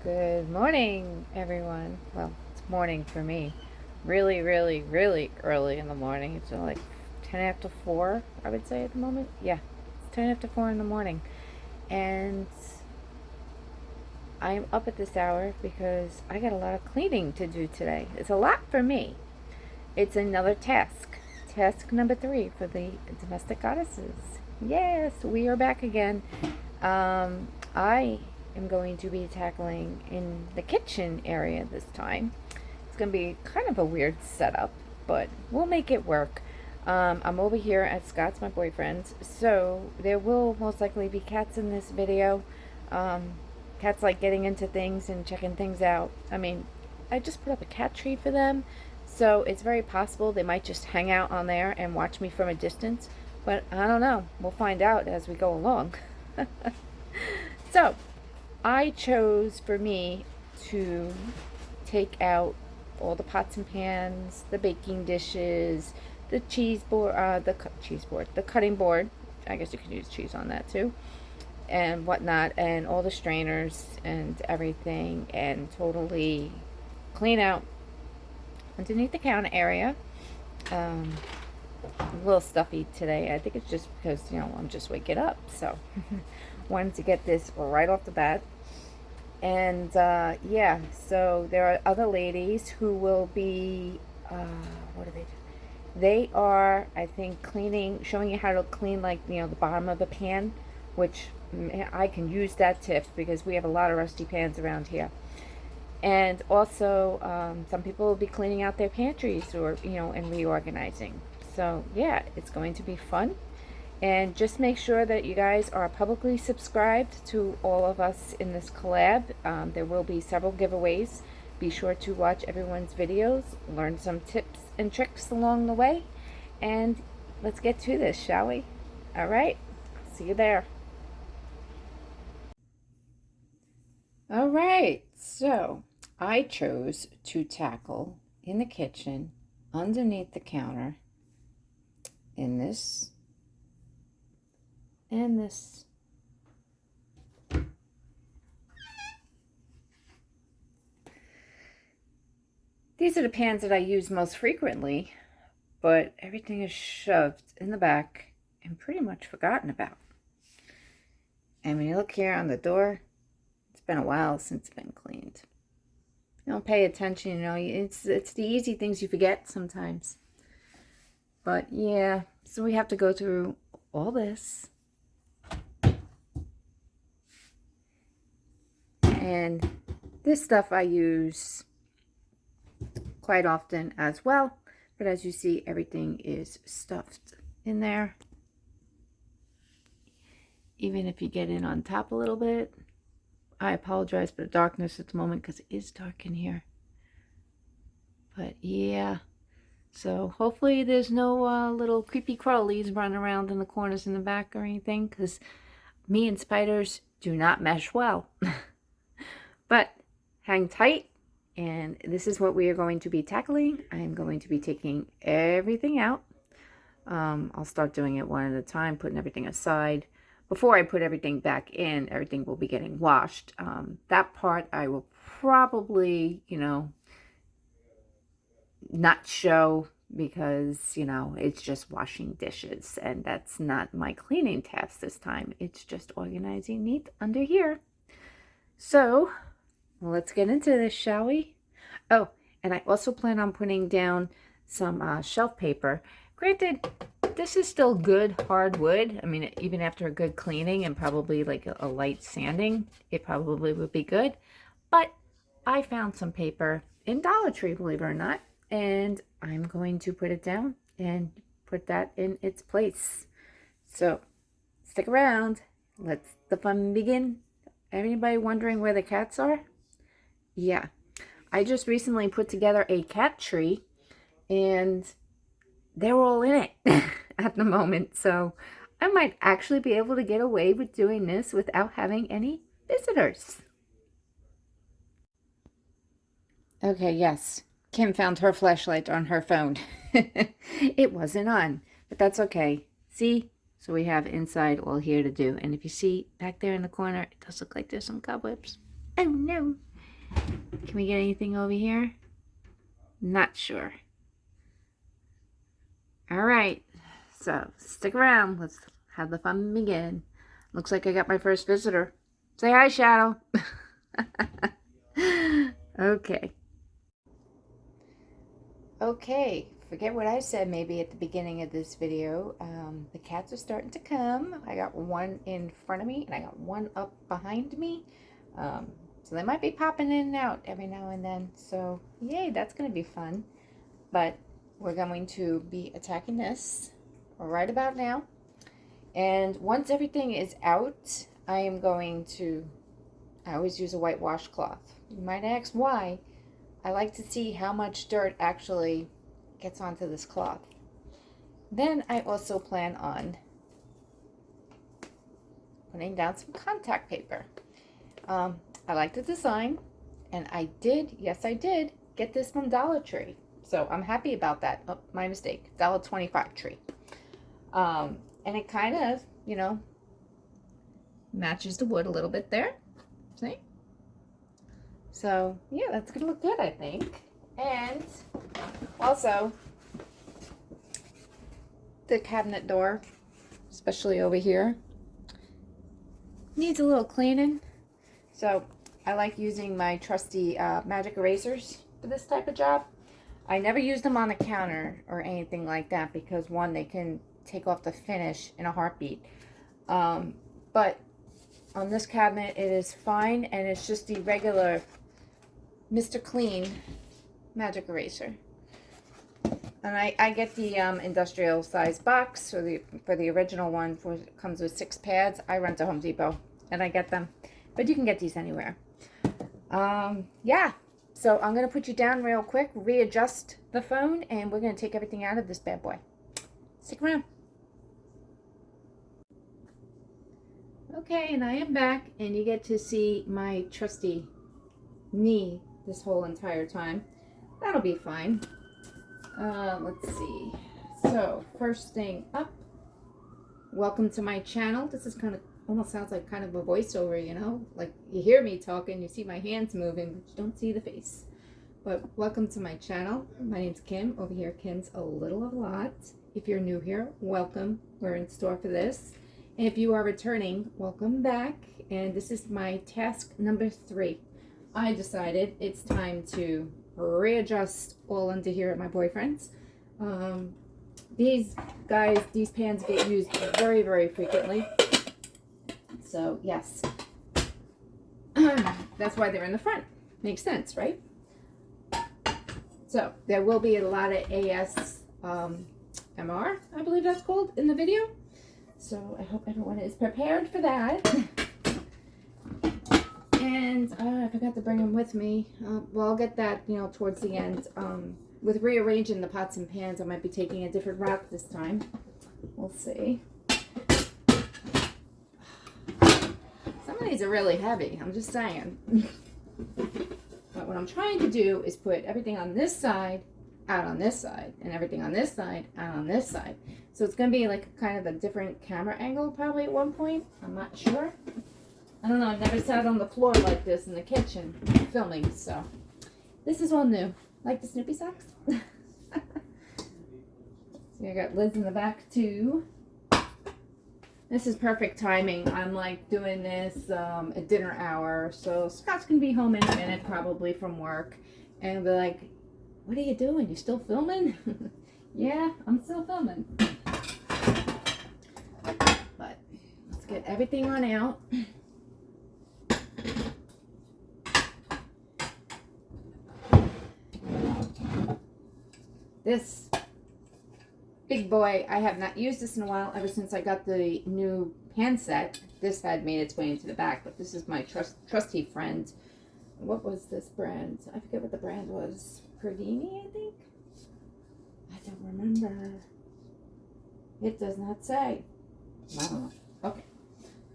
Good morning, everyone. Well, it's morning for me. Really, really, really early in the morning. It's like 10 after 4, I would say at the moment. Yeah, it's 10 after 4 in the morning. And I'm up at this hour because I got a lot of cleaning to do today. It's a lot for me. It's another task. Task number 3 for the domestic goddesses. Yes, we are back again. I am going to be tackling in the kitchen area this time. It's going to be kind of a weird setup, but we'll make it work. I'm over here at Scott's, my boyfriend, so there will most likely be cats in this video. Cats like getting into things and checking things out. I mean, I just put up a cat tree for them, so it's very possible they might just hang out on there and watch me from a distance, but I don't know. We'll find out as we go along. So, I chose for me to take out all the pots and pans, the baking dishes, the the cutting board. I guess you could use cheese on that too, and whatnot, and all the strainers and everything, and totally clean out underneath the counter area. A little stuffy today. I think it's just because, I'm just waking up, so wanted to get this right off the bat. And yeah, so there are other ladies who will be what do they do? They are, I think, showing you how to clean, like, the bottom of a pan, which I can use that tip because we have a lot of rusty pans around here. And also some people will be cleaning out their pantries, or and reorganizing. So yeah, it's going to be fun. And just make sure that you guys are publicly subscribed to all of us in this collab. There will be several giveaways. Be sure to watch everyone's videos, learn some tips and tricks along the way, and let's get to this, shall we? All right, see you there. All right, so I chose to tackle in the kitchen, underneath the counter, in this and this. These are the pans that I use most frequently, but everything is shoved in the back and pretty much forgotten about. And when you look here on the door, it's been a while since it's been cleaned. You don't pay attention, it's the easy things you forget sometimes. But yeah, so we have to go through all this. And this stuff I use quite often as well, but as you see, everything is stuffed in there. Even if you get in on top a little bit. I apologize for the darkness at the moment because it is dark in here. But yeah, so hopefully there's no little creepy crawlies running around in the corners in the back or anything, because me and spiders do not mesh well. But hang tight, and this is what we are going to be tackling. I'm going to be taking everything out. I'll start doing it one at a time, putting everything aside. Before I put everything back in, everything will be getting washed. That part I will probably, not show, because, it's just washing dishes, and that's not my cleaning task this time. It's just organizing neat under here. So let's get into this, shall we? Oh, and I also plan on putting down some shelf paper. Granted, this is still good hardwood. I mean, even after a good cleaning and probably like a light sanding, it probably would be good. But I found some paper in Dollar Tree, believe it or not, and I'm going to put it down and put that in its place. So stick around. Let's the fun begin. Anybody wondering where the cats are? Yeah, I just recently put together a cat tree, and they're all in it at the moment. So I might actually be able to get away with doing this without having any visitors. Okay, yes. Kim found her flashlight on her phone. It wasn't on, but that's okay. See? So we have inside all here to do. And if you see back there in the corner, it does look like there's some cobwebs. Oh no. Can we get anything over here? Not sure. All right. So stick around. Let's have the fun begin. Looks like I got my first visitor. Say hi, Shadow. Okay. Okay, forget what I said maybe at the beginning of this video. The cats are starting to come. I got one in front of me and I got one up behind me. So they might be popping in and out every now and then. So yay, that's going to be fun. But we're going to be attacking this right about now. And once everything is out, I am going to, I always use a white washcloth. You might ask why. I like to see how much dirt actually gets onto this cloth. Then I also plan on putting down some contact paper. I like the design, and I did, yes I did, get this from Dollar Tree. So I'm happy about that. Oh, my mistake, $1.25 tree. And it kind of, you know, matches the wood a little bit there. See? So, yeah, that's going to look good, I think. And also, the cabinet door, especially over here, needs a little cleaning. So, I like using my trusty magic erasers for this type of job. I never use them on the counter or anything like that because, one, they can take off the finish in a heartbeat. But on this cabinet, it is fine, and it's just the regular Mr. Clean magic eraser. And I get the industrial size box for the original one. It comes with 6 pads. I run to Home Depot and I get them, but you can get these anywhere. Yeah, so I'm gonna put you down real quick, readjust the phone, and we're gonna take everything out of this bad boy. Stick around. Okay, and I am back, and you get to see my trusty knee this whole entire time. That'll be fine. Let's see. So, first thing up, welcome to my channel. This is kind of, almost sounds like kind of a voiceover, you know? Like, you hear me talking, you see my hands moving, but you don't see the face. But welcome to my channel. My name's Kim. Over here, Kim's a little of a lot. If you're new here, welcome. We're in store for this. And if you are returning, welcome back. And this is my task number 3. I decided it's time to readjust all under here at my boyfriend's. These pans get used very, very frequently. So, yes. That's why they're in the front. Makes sense, right? So, there will be a lot of ASMR, I believe that's called, in the video. So, I hope everyone is prepared for that. And I forgot to bring them with me. Well, I'll get that, you know, towards the end. With rearranging the pots and pans, I might be taking a different route this time. We'll see. Some of these are really heavy, I'm just saying. But what I'm trying to do is put everything on this side, out on this side, and everything on this side, out on this side. So it's going to be like kind of a different camera angle probably at one point. I'm not sure. I don't know, I've never sat on the floor like this in the kitchen filming, so this is all new. Like the Snoopy socks? So I got lids in the back too. This is perfect timing. I'm like doing this at dinner hour, so Scott's gonna be home in a minute probably from work, and I'll be like, what are you doing? You still filming? Yeah, I'm still filming. But let's get everything on out. This big boy. I have not used this in a while, ever since I got the new pan set. This had made its way into the back, but this is my trusty friend. What was this brand? I forget what the brand was. Perdini, I think? I don't remember. It does not say. I don't know. Okay.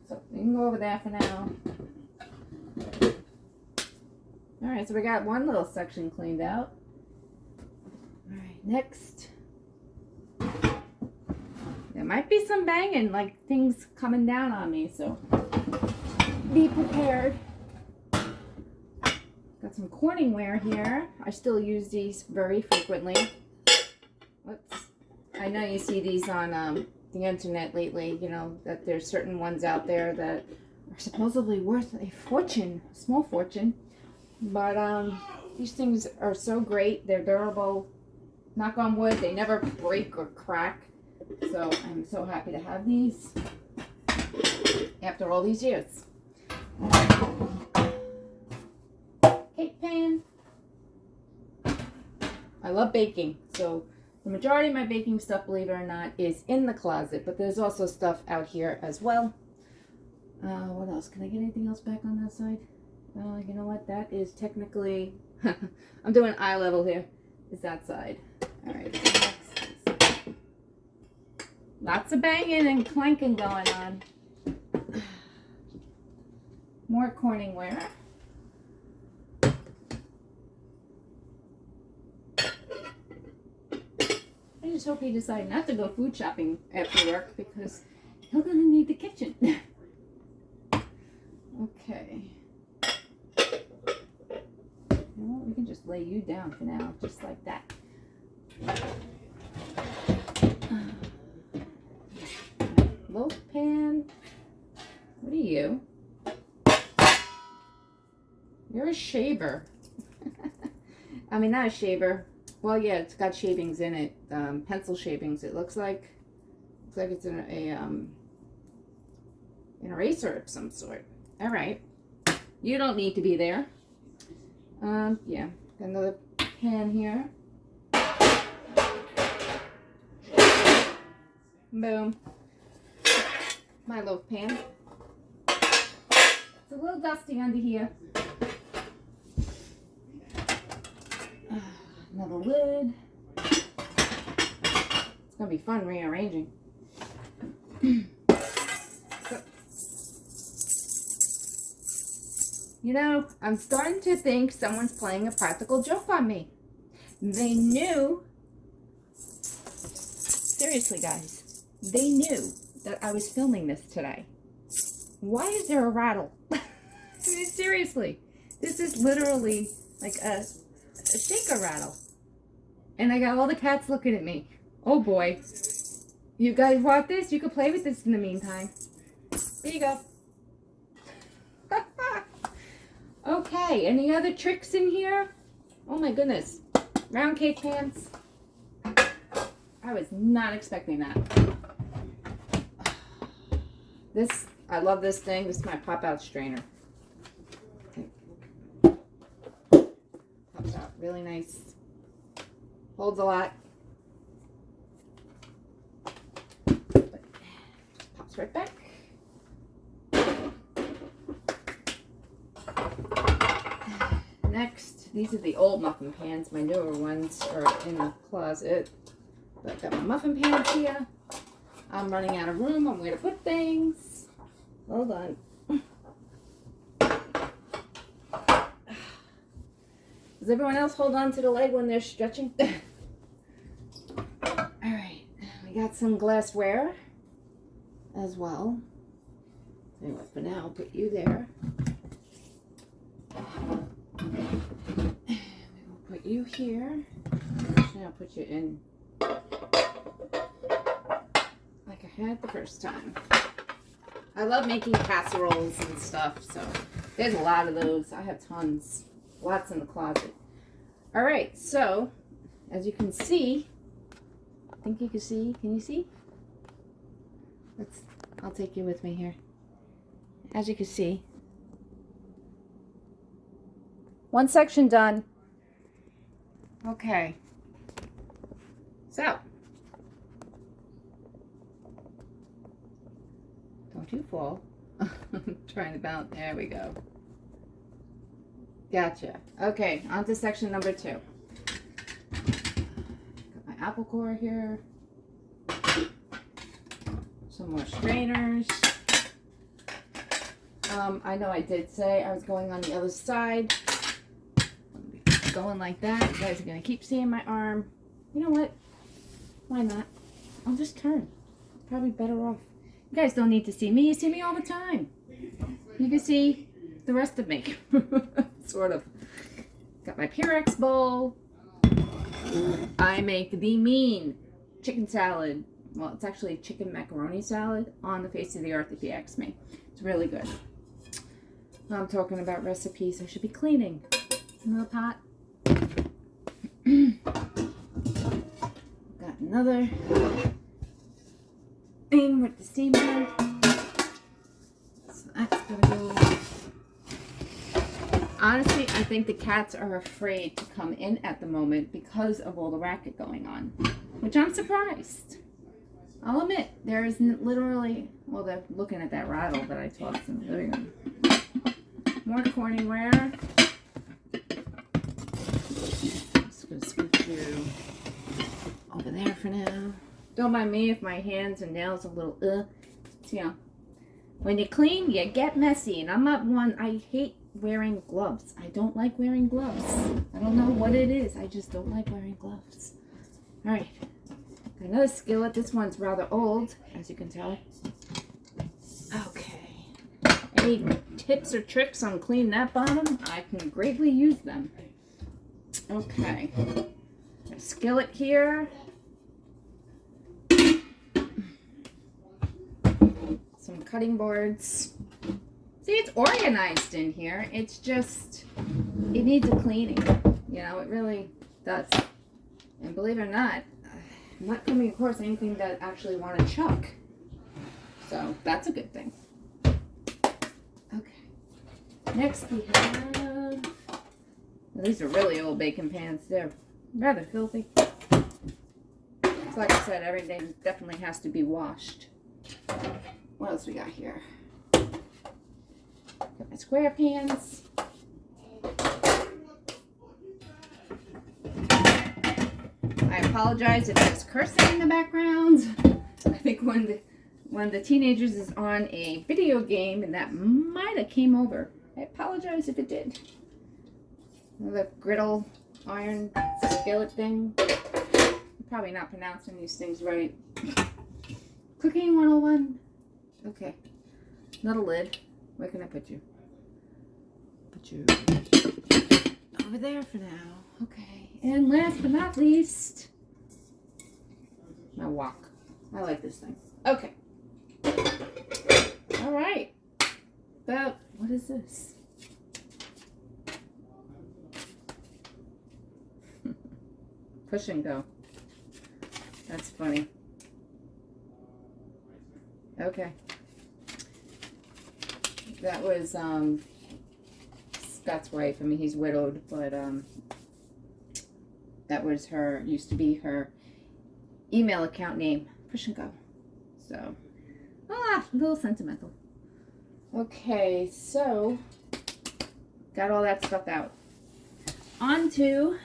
So we can go over there for now. Alright, so we got one little section cleaned out. Alright, next. There might be some banging, like things coming down on me, so be prepared. Got some Corningware here. I still use these very frequently. Whoops. I know you see these on the internet lately, you know, that there's certain ones out there that are supposedly worth a fortune, a small fortune. But these things are so great. They're durable. Knock on wood, they never break or crack. So I'm so happy to have these after all these years. Cake pan. I love baking, so the majority of my baking stuff, believe it or not, is in the closet, but there's also stuff out here as well. What else? Can I get anything else back on that side? You know what? That is technically, I'm doing eye level here, is that side. All right. Lots of banging and clanking going on. More Corningware. I just hope he decided not to go food shopping after work, because he's gonna need the kitchen. Okay. You know what? We can just lay you down for now, just like that. Loaf pan. What are you? You're a shaver. I mean, not a shaver. Well, yeah, it's got shavings in it. Pencil shavings. It looks like. Looks like it's an eraser of some sort. All right. You don't need to be there. Yeah. Got another pan here. Boom. My loaf pan. It's a little dusty under here. Another lid. It's gonna be fun rearranging. So, you know, I'm starting to think someone's playing a practical joke on me. They knew, seriously guys, they knew that I was filming this today. Why is there a rattle? I mean, seriously, this is literally like a shaker rattle. And I got all the cats looking at me. Oh boy. You guys want this? You can play with this in the meantime. There you go. Okay, any other tricks in here? Oh my goodness. Round cake pans. I was not expecting that. This, I love this thing. This is my pop-out strainer. Pops out really nice. Holds a lot. But pops right back. Next, these are the old muffin pans. My newer ones are in the closet. But I've got my muffin pans here. I'm running out of room on where to put things. Hold on. Does everyone else hold on to the leg when they're stretching? Alright, we got some glassware as well. Anyway, for now, I'll put you there. We will put you here. Actually, I'll put you in like I had the first time. I love making casseroles and stuff, so there's a lot of those. I have tons. Lots in the closet. All right, so as you can see, I think you can see. Can you see? I'll take you with me here. As you can see, one section done. Okay. So Don't you fall. I'm trying to bounce. There we go. Gotcha. Okay, on to section number 2. Got my apple core here. Some more strainers. I know I did say I was going on the other side. Going like that. You guys are going to keep seeing my arm. You know what? Why not? I'll just turn. Probably better off. You guys don't need to see me. You see me all the time. You can see the rest of me. Sort of. Got my Pyrex bowl. I make the mean chicken salad. Well, it's actually chicken macaroni salad on the face of the earth if you ask me. It's really good. Now I'm talking about recipes. I should be cleaning. Another pot. Got another thing with the steamer. So that's gonna go. Honestly, I think the cats are afraid to come in at the moment because of all the racket going on, which I'm surprised. I'll admit, there is literally, well, they're looking at that rattle that I tossed in the living room. More Corningware. Just gonna scoot you over there for now. Don't mind me if my hands and nails are a little, you know, when you clean, you get messy, and I'm not one, I hate wearing gloves. I don't like wearing gloves. I don't know what it is. I just don't like wearing gloves. All right. Got another skillet. This one's rather old, as you can tell. Okay. Any tips or tricks on cleaning that bottom? I can greatly use them. Okay. A skillet here. Some cutting boards. See, it's organized in here. It's just, it needs a cleaning. You know, it really does. And believe it or not, I'm not coming across anything that I actually want to chuck. So, that's a good thing. Okay. Next we have, well, these are really old baking pans. They're rather filthy. So like I said, everything definitely has to be washed. What else we got here? Got my square pans. I apologize if there's cursing in the background. I think when the teenagers is on a video game, and that might have came over. I apologize if it did. The griddle iron skillet thing. I'm probably not pronouncing these things right. Cooking 101. Okay. Not a lid. Where can I put you? Put you over there for now. Okay. And last but not least, my wok. I like this thing. Okay. All right. About, what is this? Push and go. That's funny. Okay. That was Scott's wife. I mean, he's widowed, but that was her, used to be her email account name. Push and go. So, a little sentimental. Okay, so got all that stuff out. On to,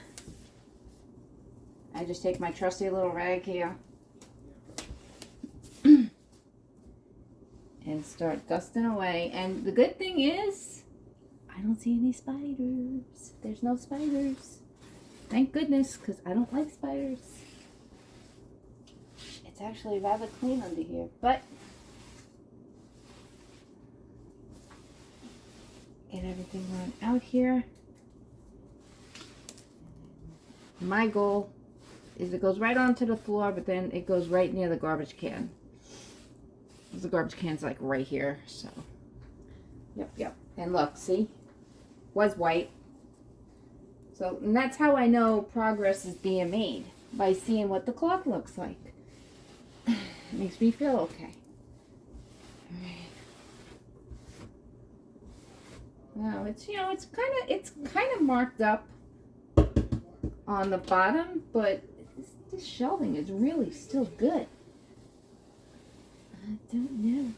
I just take my trusty little rag here and start dusting away. And the good thing is, I don't see any spiders. There's no spiders. Thank goodness, because I don't like spiders. It's actually rather clean under here, but get everything on out here. My goal is it goes right onto the floor, but then it goes right near the garbage can. The garbage can's like right here, so. Yep. And look, see? Was white. So, and that's how I know progress is being made. By seeing what the cloth looks like. It makes me feel okay. Alright. Now, it's, you know, it's kind of marked up on the bottom, but this shelving is really still good. I don't know.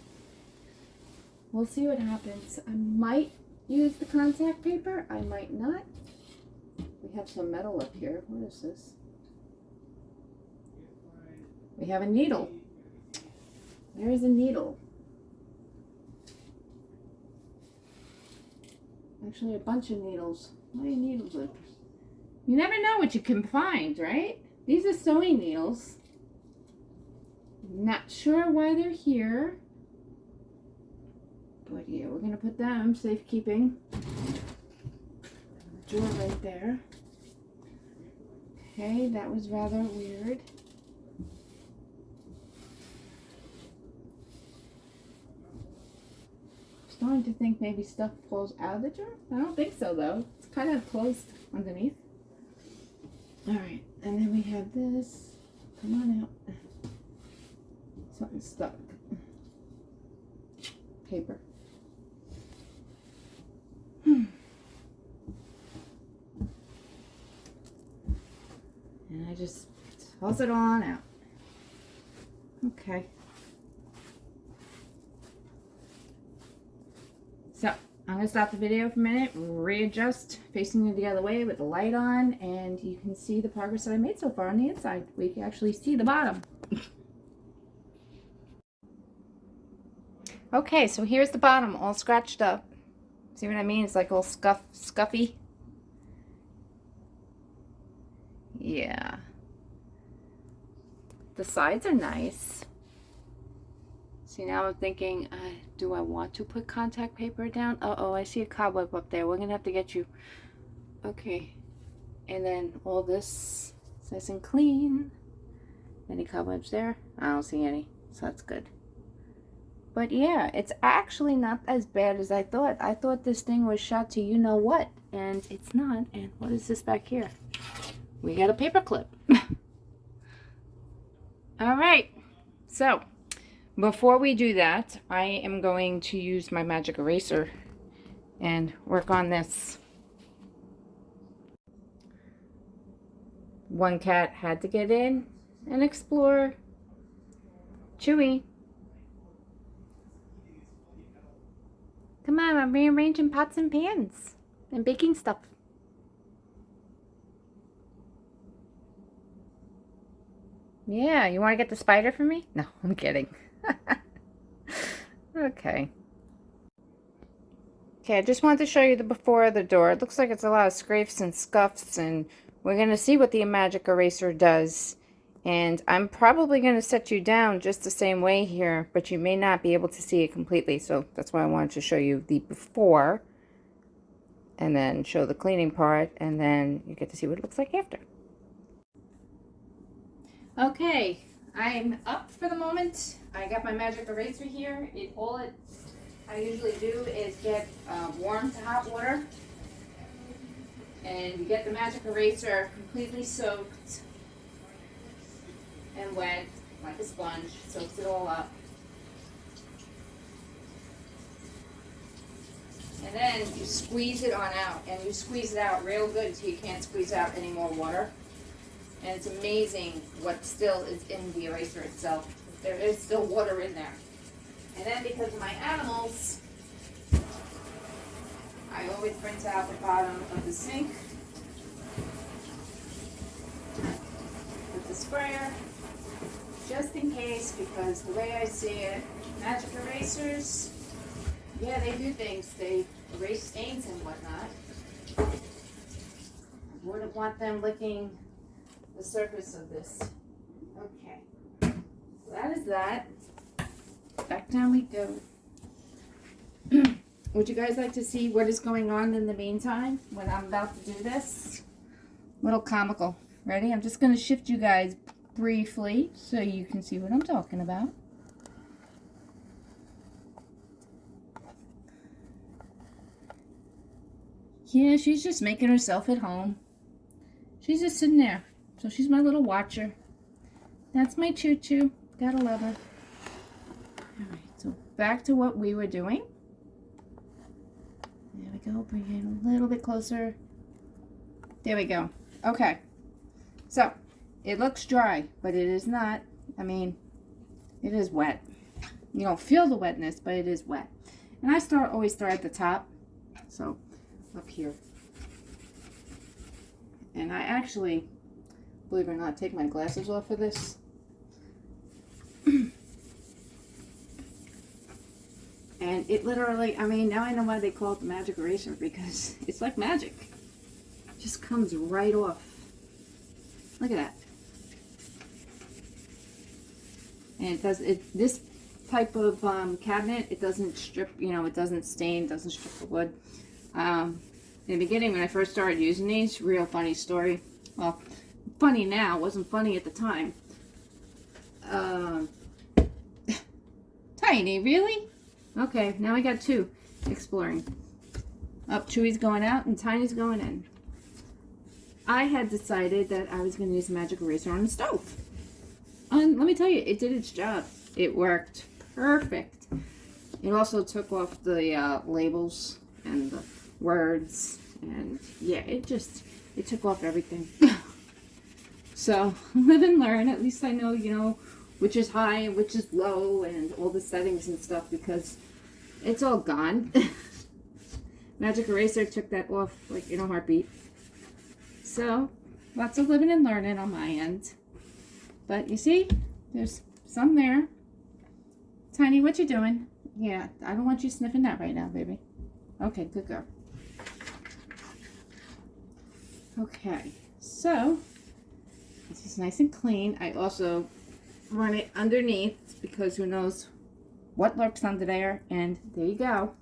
we'll see what happens. I might use the contact paper. I might not. We have some metal up here. What is this? We have a needle. There is a needle. Actually, a bunch of needles. How many needles are there? You never know what you can find, right? These are sewing needles. Not sure why they're here. But yeah, we're going to put them safekeeping. Drawer right there. Okay, that was rather weird. Starting to think maybe stuff falls out of the drawer. I don't think so though. It's kind of closed underneath. Alright, and then we have this. Come on out. Something stuck. Paper. And I just toss it on out. Okay. So, I'm going to stop the video for a minute, readjust, facing it the other way with the light on, and you can see the progress that I made so far on the inside. We can actually see the bottom. Okay, so here's the bottom, all scratched up. See what I mean? It's like all scuffy. Yeah. The sides are nice. See, now I'm thinking, do I want to put contact paper down? Uh-oh, I see a cobweb up there. We're going to have to get you. Okay. And then all this nice and clean. Any cobwebs there? I don't see any, so that's good. But yeah, it's actually not as bad as I thought. I thought this thing was shot to you know what, and it's not. And what is this back here? We got a paper clip. All right, so before we do that, I am going to use my magic eraser and work on this. One cat had to get in and explore. Chewy. Come on, I'm rearranging pots and pans and baking stuff. Yeah, you want to get the spider for me? No, I'm kidding. Okay. Okay, I just wanted to show you the before of the door. It looks like it's a lot of scrapes and scuffs, and we're going to see what the magic eraser does. And I'm probably going to set you down just the same way here, but you may not be able to see it completely. So that's why I wanted to show you the before and then show the cleaning part, and then you get to see what it looks like after. Okay, I'm up for the moment. I got my magic eraser here. All I usually do is get warm to hot water, and you get the magic eraser completely soaked and wet like a sponge, soaks it all up. And then you squeeze it on out, and you squeeze it out real good until you can't squeeze out any more water. And it's amazing what still is in the eraser itself. There is still water in there. And then because of my animals, I always rinse out the bottom of the sink with the sprayer, just in case, because the way I see it, magic erasers, yeah, they do things. They erase stains and whatnot. I wouldn't want them licking the surface of this. Okay, so that is that. Back down we go. Would you guys like to see what is going on in the meantime when I'm about to do this? Little comical. Ready? I'm just going to shift you guys briefly so you can see what I'm talking about. Yeah, she's just making herself at home. She's just sitting there. So she's my little watcher. That's my choo-choo. Gotta love her. Alright, so back to what we were doing. There we go. Bring it a little bit closer. There we go. Okay. So, it looks dry, but it is not. I mean, it is wet. You don't feel the wetness, but it is wet. And I always start at the top, so up here. And I actually, believe it or not, take my glasses off for this. And it literally, I mean, now I know why they call it the magic eraser, because it's like magic. It just comes right off. Look at that. And this type of cabinet, it doesn't strip, you know, it doesn't stain, doesn't strip the wood. In the beginning, when I first started using these, real funny story. Well, funny now, wasn't funny at the time. Tiny, really? Okay, now I got two exploring. Up, Chewy's going out and Tiny's going in. I had decided that I was going to use a magic eraser on the stove. And let me tell you, it did its job. It worked perfect. It also took off the labels and the words. And yeah, it took off everything. So, live and learn. At least I know, you know, which is high and which is low and all the settings and stuff, because it's all gone. Magic eraser took that off like in a heartbeat. So, lots of living and learning on my end. But you see, there's some there. Tiny, what you doing? Yeah, I don't want you sniffing that right now, baby. Okay, good girl. Okay, so this is nice and clean. I also run it underneath because who knows what lurks under there. And there you go.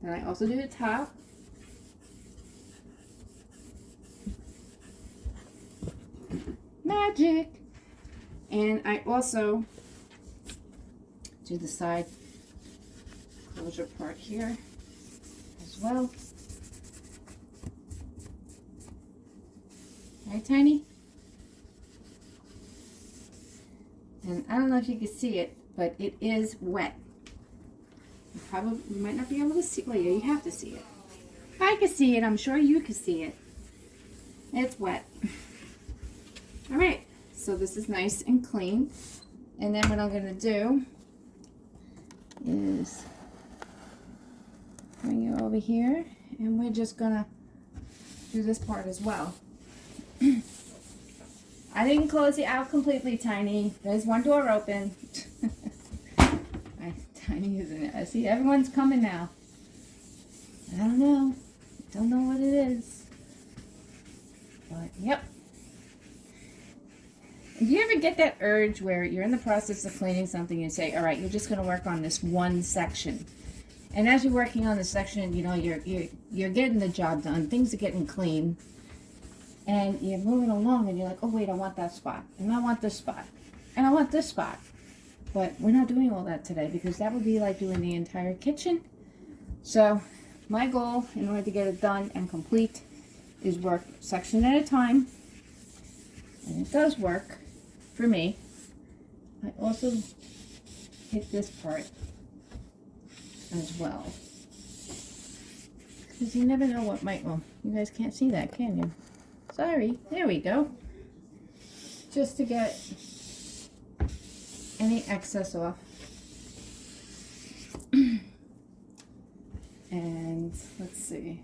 Then I also do the top. Magic. And I also do the side closure part here as well. Right, Tiny? And I don't know if you can see it, but it is wet. You might not be able to see. Well, yeah, you have to see it. I can see it. I'm sure you can see it. It's wet. All right. So this is nice and clean. And then what I'm going to do is bring you over here, and we're just going to do this part as well. I didn't close it out completely, Tiny. There's one door open. Tiny isn't it? I see everyone's coming now. I don't know. Don't know what it is. But, yep. Do you ever get that urge where you're in the process of cleaning something and you say, all right, you're just going to work on this one section. And as you're working on the section, you know, you're getting the job done. Things are getting clean. And you're moving along and you're like, oh, wait, I want that spot. And I want this spot. And I want this spot. But we're not doing all that today because that would be like doing the entire kitchen. So my goal in order to get it done and complete is work section at a time. And it does work for me. I also hit this part as well. Because you never know what might, well, you guys can't see that, can you? Sorry. There we go. Just to get any excess off. And let's see.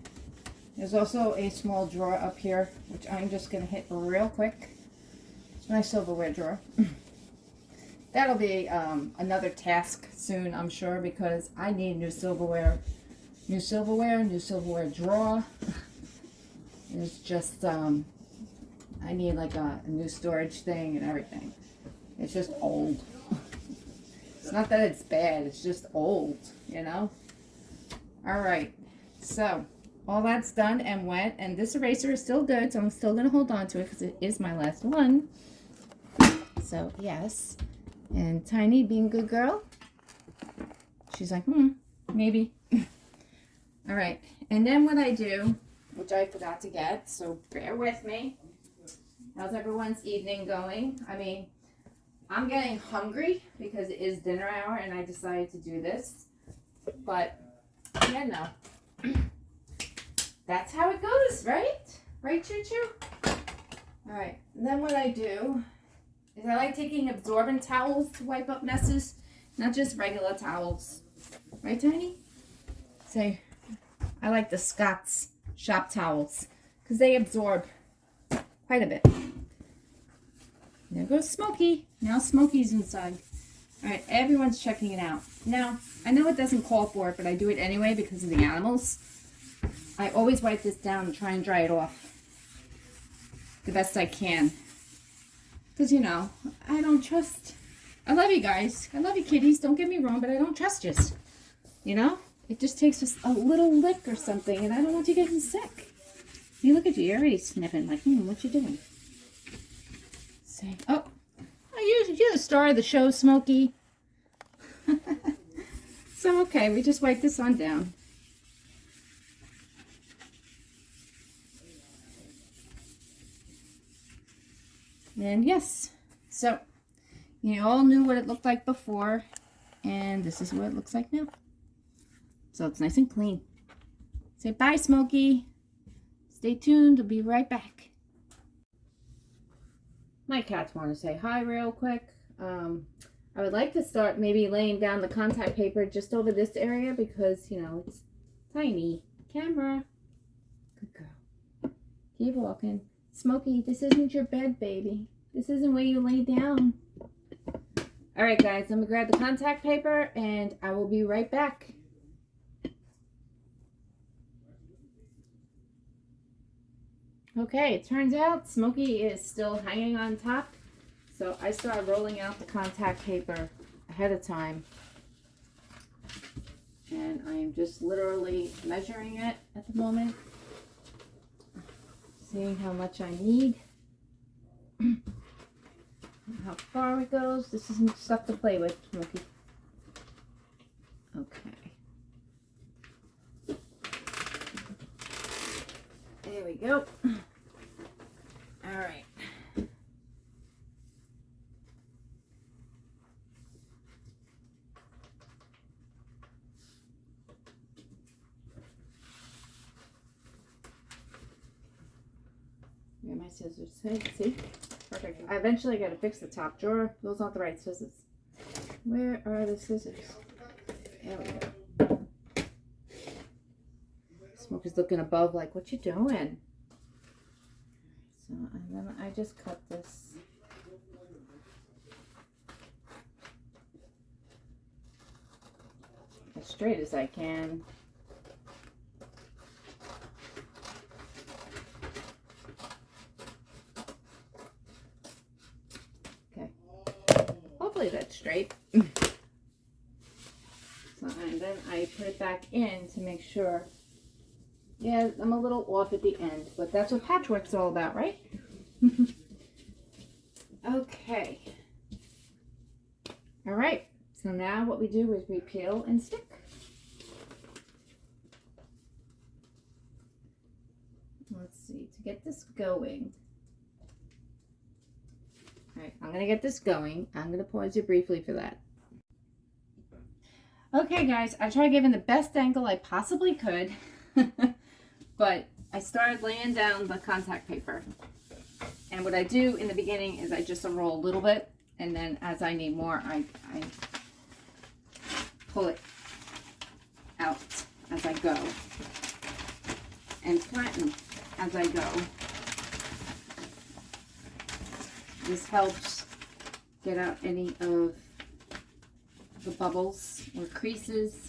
There's also a small drawer up here, which I'm just going to hit real quick. It's my silverware drawer. That'll be another task soon, I'm sure, because I need new silverware. New silverware drawer. It's just, I need like a new storage thing and everything. It's just old. It's not that it's bad, it's just old, you know? Alright, so all that's done and wet, and this eraser is still good, so I'm still going to hold on to it because it is my last one. So, yes. And Tiny, being a good girl, she's like, maybe. Alright, and then what I do, which I forgot to get, so bear with me. How's everyone's evening going? I mean, I'm getting hungry because it is dinner hour and I decided to do this. But, yeah, no. That's how it goes, right? Right, Choo Choo? Alright, and then what I do is I like taking absorbent towels to wipe up messes, not just regular towels. Right, Tiny? Say, I like the Scott's shop towels because they absorb quite a bit. There goes Smokey. Now Smokey's inside. All right, everyone's checking it out. Now, I know it doesn't call for it, but I do it anyway because of the animals. I always wipe this down and try and dry it off the best I can. Because, you know, I don't trust. I love you guys. I love you kitties. Don't get me wrong, but I don't trust you. You know? It just takes just a little lick or something, and I don't want you getting sick. You look at you. You're already sniffing like, what you doing? Say, oh, you're the star of the show, Smokey. So, okay, we just wipe this on down. And yes, so you all knew what it looked like before, and this is what it looks like now. So it's nice and clean. Say bye, Smokey. Stay tuned. We'll be right back. My cats want to say hi real quick. I would like to start maybe laying down the contact paper just over this area because, you know, it's tiny. Camera. Good girl. Keep walking. Smokey, this isn't your bed, baby. This isn't where you lay down. All right, guys, let me grab the contact paper and I will be right back. Okay, it turns out Smokey is still hanging on top. So I started rolling out the contact paper ahead of time. And I'm just literally measuring it at the moment. Seeing how much I need. How far it goes. This isn't stuff to play with, Smokey. Okay. There we go. All right. Here are my scissors. See? Perfect. I eventually got to fix the top drawer. Those aren't the right scissors. Where are the scissors? There we go. Smokey's looking above like, what you doing? So, and then I just cut this. As straight as I can. Okay. Hopefully that's straight. So, and then I put it back in to make sure. Yeah, I'm a little off at the end, but that's what patchwork's all about, right? Okay. All right. So now what we do is we peel and stick. Let's see, to get this going. All right, I'm going to get this going. I'm going to pause you briefly for that. Okay, guys, I tried giving the best angle I possibly could. But I started laying down the contact paper. And what I do in the beginning is I just unroll a little bit. And then as I need more, I pull it out as I go. And flatten as I go. This helps get out any of the bubbles or creases.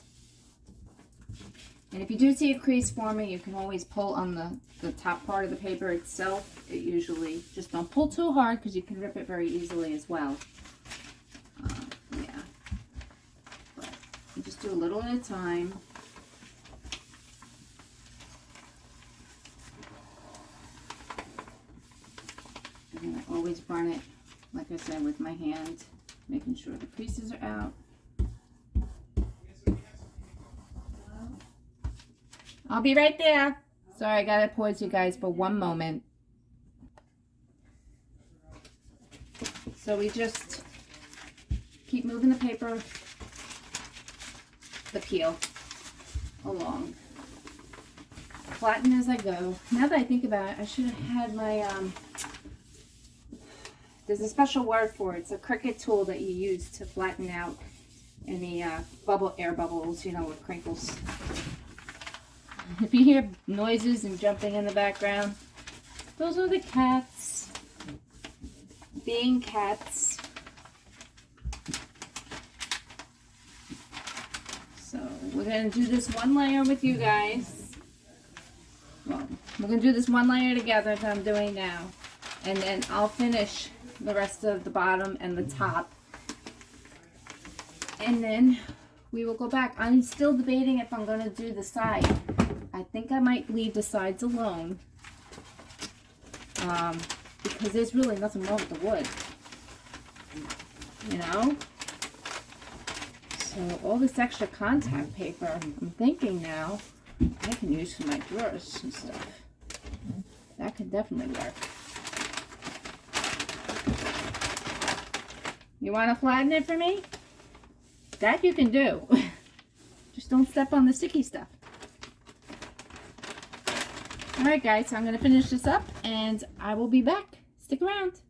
And if you do see a crease forming, you can always pull on the top part of the paper itself. It usually, just don't pull too hard because you can rip it very easily as well. Yeah. But you just do a little at a time. And then I always run it, like I said, with my hand, making sure the creases are out. I'll be right there. Sorry, I gotta pause you guys for one moment. So we just keep moving the paper, the peel, along. Flatten as I go. Now that I think about it, I should have had my, there's a special word for it. It's a Cricut tool that you use to flatten out any air bubbles, you know, with crinkles. If you hear noises and jumping in the background, those are the cats being cats. So we're going to do this one layer with you guys. Well, we're going to do this one layer together that I'm doing now. And then I'll finish the rest of the bottom and the top. And then we will go back. I'm still debating if I'm going to do the side. I think I might leave the sides alone. Because there's really nothing wrong with the wood. You know? So all this extra contact paper, I'm thinking now, I can use for my drawers and stuff. That could definitely work. You want to flatten it for me? That you can do. Just don't step on the sticky stuff. Alright guys, so I'm going to finish this up and I will be back. Stick around.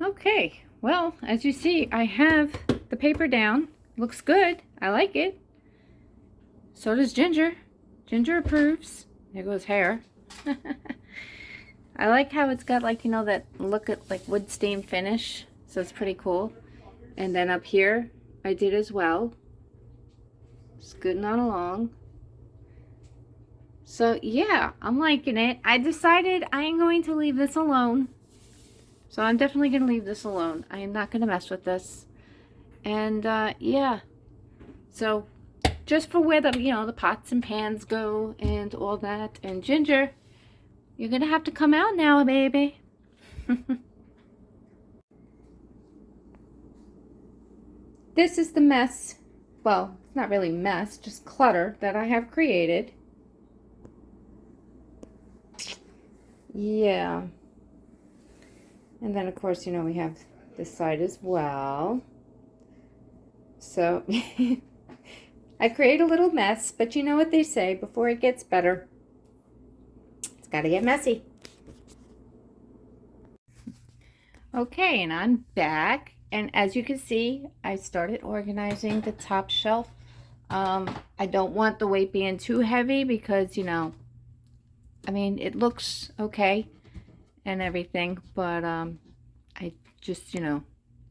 Okay, well, as you see, I have the paper down. Looks good. I like it. So does Ginger. Ginger approves. There goes hair. I like how it's got, like, you know, that look at like wood stain finish. So it's pretty cool. And then up here, I did as well. Scooting on along. So yeah, I'm liking it. I decided I am going to leave this alone. So I'm definitely going to leave this alone. I am not going to mess with this. And yeah. So just for where the, you know, the pots and pans go and all that. And Ginger, you're going to have to come out now, baby. This is the mess. Well, it's not really mess, just clutter that I have created. Yeah. And then, of course, you know, we have this side as well. So, I create a little mess, but you know what they say, before it gets better, it's got to get messy. Okay, and I'm back. And as you can see, I started organizing the top shelf. I don't want the weight being too heavy because, you know, I mean, it looks okay and everything, but I just, you know,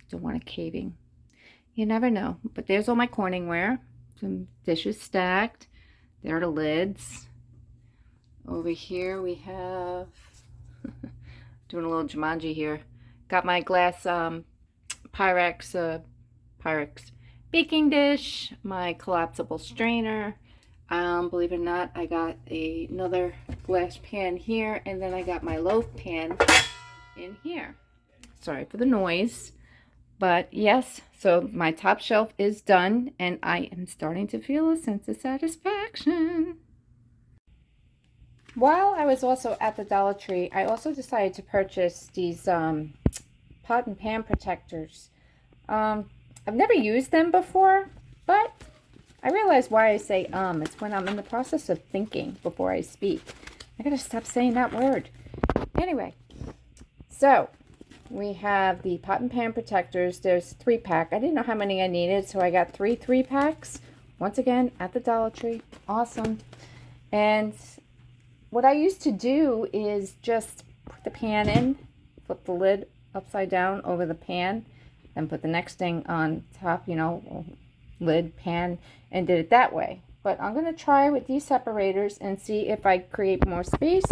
don't want it caving. You never know. But there's all my Corningware. Some dishes stacked. There are the lids. Over here we have, doing a little Jumanji here. Got my glass Pyrex baking dish, my collapsible strainer. Believe it or not, I got another glass pan here, and then I got my loaf pan in here. Sorry for the noise, but yes, so my top shelf is done, and I am starting to feel a sense of satisfaction. While I was also at the Dollar Tree, I also decided to purchase these pot and pan protectors. I've never used them before, but I realize why I say it's when I'm in the process of thinking before I speak. I gotta stop saying that word. Anyway, so we have the pot and pan protectors. There's 3-pack. I didn't know how many I needed, so I got 3 3-packs. Once again, at the Dollar Tree. Awesome. And what I used to do is just put the pan in, flip the lid upside down over the pan, and put the next thing on top, you know, lid, pan, and did it that way. But I'm going to try with these separators and see if I create more space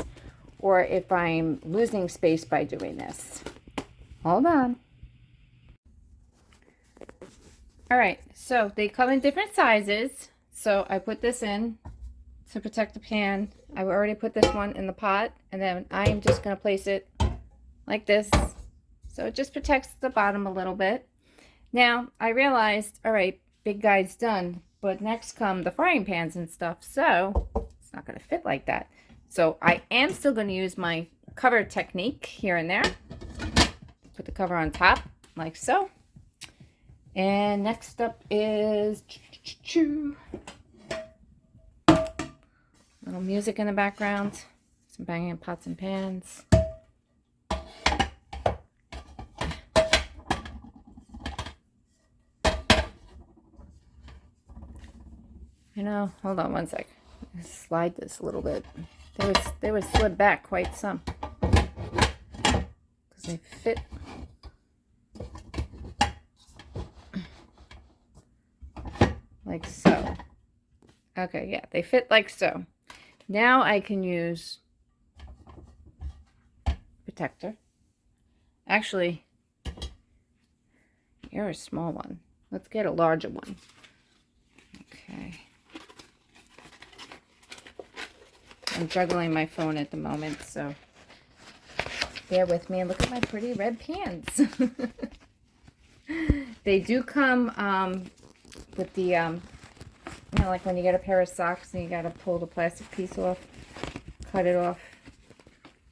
or if I'm losing space by doing this. Hold on. Alright, so they come in different sizes. So I put this in to protect the pan. I already put this one in the pot, and then I am just going to place it like this. So it just protects the bottom a little bit. Now, I realized, all right, big guy's done, but next come the frying pans and stuff, so it's not going to fit like that. So I am still going to use my cover technique here and there. Put the cover on like so. And next up is little music in the background, some banging pots and pans. No, hold on one sec. Let's slide this a little bit. They were slid back quite some because they fit. Like so. Okay, yeah, they fit like so. Now I can use protector. Actually, you're a small one. Let's get a larger one. Okay. I'm juggling my phone at the moment, so bear with me and look at my pretty red pants. They do come with the, you know, like when you get a pair of socks and you got to pull the plastic piece off, cut it off,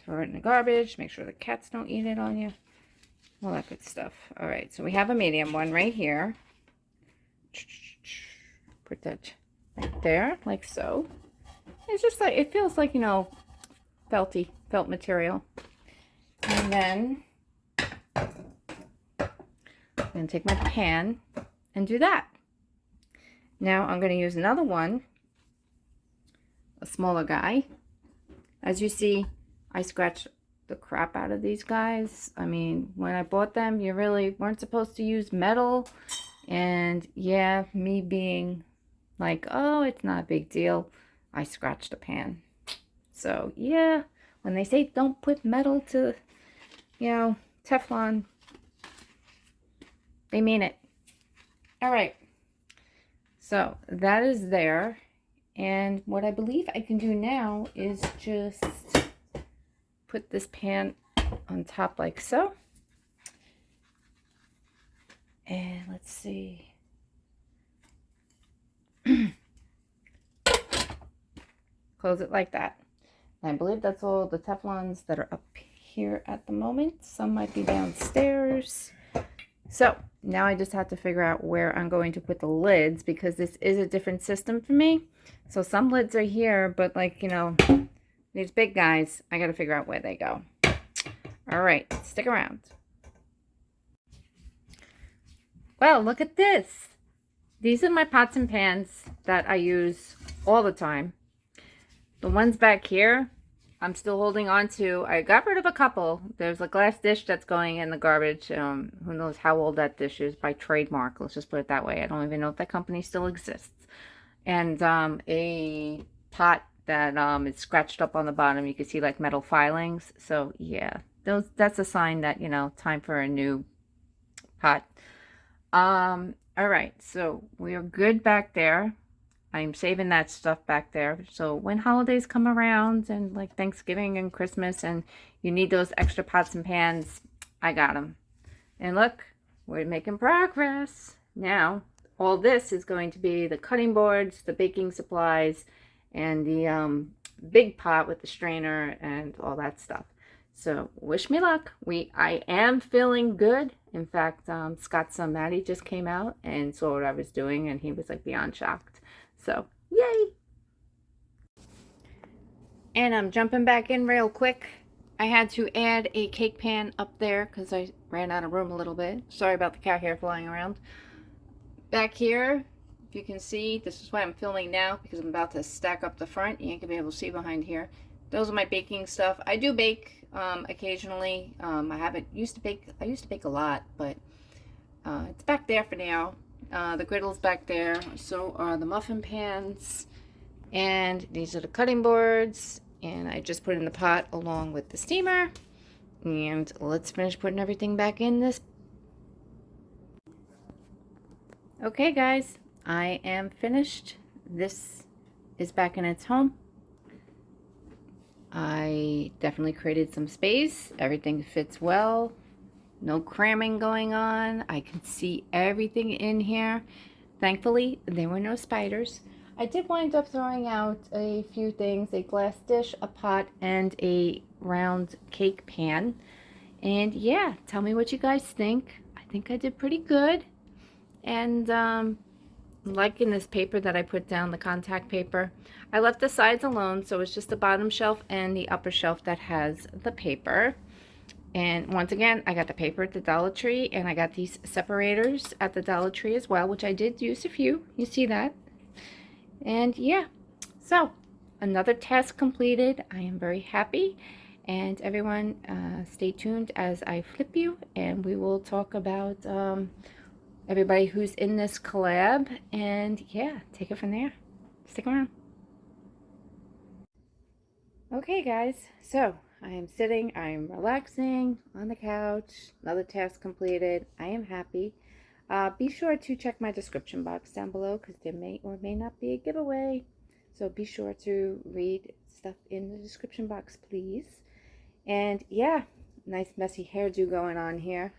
throw it in the garbage, make sure the cats don't eat it on you, all that good stuff. All right, so we have a medium one right here. Put that right there, like so. It's just like, it feels like, you know, felt material. And then I'm going to take my pan and do that. Now I'm going to use another one, a smaller guy. As you see, I scratched the crap out of these guys. I mean, when I bought them, you really weren't supposed to use metal. And yeah, me being like, oh, it's not a big deal, I scratched a pan. So yeah, when they say don't put metal to, you know, Teflon, they mean it. All right. So that is there. And what I believe I can do now is just put this pan on top like so. And let's see. Close it like that. And I believe that's all the Teflons that are up here at the moment. Some might be downstairs. So now I just have to figure out where I'm going to put the lids, because this is a different system for me. So some lids are here, but like, you know, these big guys, I got to figure out where they go. All right, stick around. Well, look at this. These are my pots and pans that I use all the time. The ones back here, I'm still holding on to. I got rid of a couple. There's a glass dish that's going in the garbage. Who knows how old that dish is by trademark. Let's just put it that way. I don't even know if that company still exists. And a pot that is scratched up on the bottom. You can see like metal filings. So yeah, that's a sign that, you know, time for a new pot. All right, so we are good back there. I'm saving that stuff back there. So when holidays come around and like Thanksgiving and Christmas and you need those extra pots and pans, I got them. And look, we're making progress. Now, all this is going to be the cutting boards, the baking supplies, and the big pot with the strainer and all that stuff. So wish me luck. I am feeling good. In fact, Scott's son Maddie just came out and saw what I was doing, and he was like beyond shocked. So, yay! And I'm jumping back in real quick. I had to add a cake pan up there because I ran out of room a little bit. Sorry about the cat hair flying around. Back here, if you can see, this is why I'm filming now, because I'm about to stack up the front. You ain't gonna be able to see behind here. Those are my baking stuff. I do bake occasionally. I used to bake a lot, but it's back there for now. The griddle's back there. So are the muffin pans. And these are the cutting boards. And I just put in the pot along with the steamer. And let's finish putting everything back in this. Okay, guys. I am finished. This is back in its home. I definitely created some space. Everything fits well. No cramming going on. I can see everything in here. Thankfully, there were no spiders. I did wind up throwing out a few things, a glass dish, a pot, and a round cake pan. And yeah, tell me what you guys think. I think I did pretty good. And like in this paper that I put down, the contact paper, I left the sides alone, so it's just the bottom shelf and the upper shelf that has the paper. And once again, I got the paper at the Dollar Tree, and I got these separators at the Dollar Tree as well, which I did use a few. You see that? And yeah, so another task completed. I am very happy. And everyone, stay tuned as I flip you, and we will talk about everybody who's in this collab. And yeah, take it from there. Stick around. Okay, guys, so I am sitting, I'm relaxing on the couch. Another task completed. I am happy. Be sure to check my description box down below because there may or may not be a giveaway. So be sure to read stuff in the description box, please. And yeah, nice messy hairdo going on here.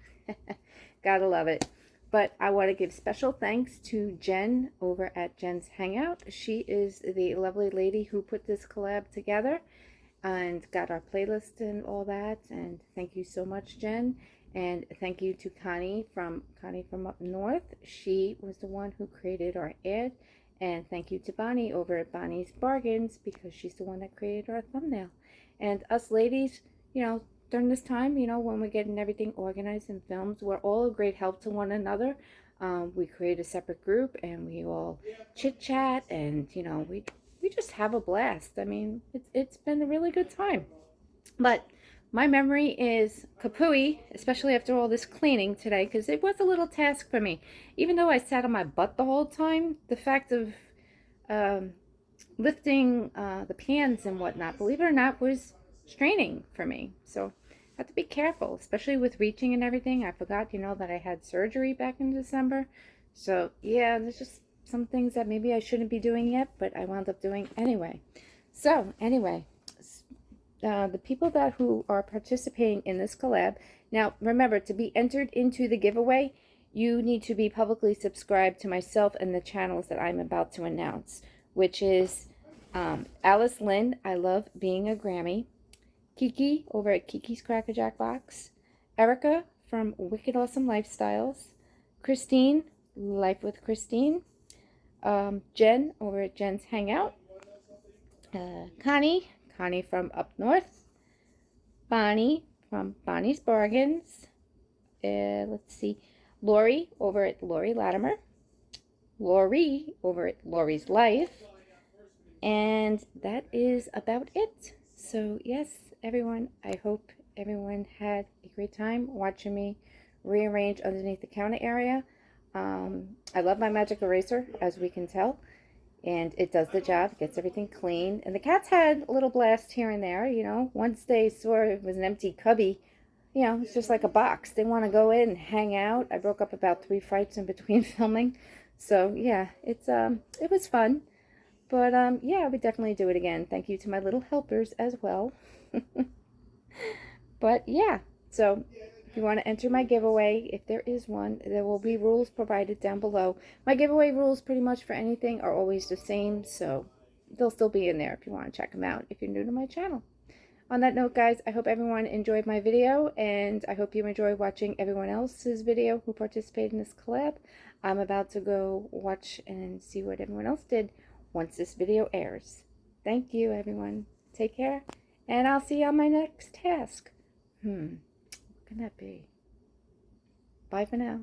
Gotta love it. But I want to give special thanks to Jen over at Jen's Hangout. She is the lovely lady who put this collab together and got our playlist and all that. And thank you so much, Jen. And thank you to Connie from up north. She was the one who created our ad. And thank you to Bonnie over at Bonnie's Bargains because she's the one that created our thumbnail. And us ladies, you know, during this time, you know, when we're getting everything organized and filmed, we're all a great help to one another. We create a separate group and we all chit chat, and you know, we just have a blast. I mean, it's been a really good time. But my memory is kapooey, especially after all this cleaning today, because it was a little task for me. Even though I sat on my butt the whole time, the fact of um, lifting the pans and whatnot, believe it or not, was straining for me. So I have to be careful, especially with reaching and everything. I forgot, you know, that I had surgery back in December. So yeah, there's just some things that maybe I shouldn't be doing yet, but I wound up doing anyway. So anyway, the people that who are participating in this collab, now remember, to be entered into the giveaway, you need to be publicly subscribed to myself and the channels that I'm about to announce, which is Alice Lynn, I Love Being a Grammy, Kiki over at Kiki's Cracker Jack Box, Erica from Wicked Awesome Lifestyles, Christine, Life with Christine, Jen over at Jen's Hangout, Connie from up north, Bonnie from Bonnie's Bargains, let's see, Lori over at Lori Latimer, Lori over at Lori's Life, and that is about it. So yes, everyone, I hope everyone had a great time watching me rearrange underneath the counter area. I love my magic eraser, as we can tell, and it does the job, gets everything clean. And the cats had a little blast here and there, you know. Once they saw it was an empty cubby, you know, it's just like a box. They want to go in and hang out. I broke up about 3 fights in between filming. So yeah, it was fun. But yeah, I would definitely do it again. Thank you to my little helpers as well. But yeah, so if you want to enter my giveaway, if there is one, there will be rules provided down below. My giveaway rules pretty much for anything are always the same, so they'll still be in there if you want to check them out if you're new to my channel. On that note, guys, I hope everyone enjoyed my video, and I hope you enjoy watching everyone else's video who participated in this collab. I'm about to go watch and see what everyone else did once this video airs. Thank you, everyone. Take care, and I'll see you on my next task. What can that be? Bye for now.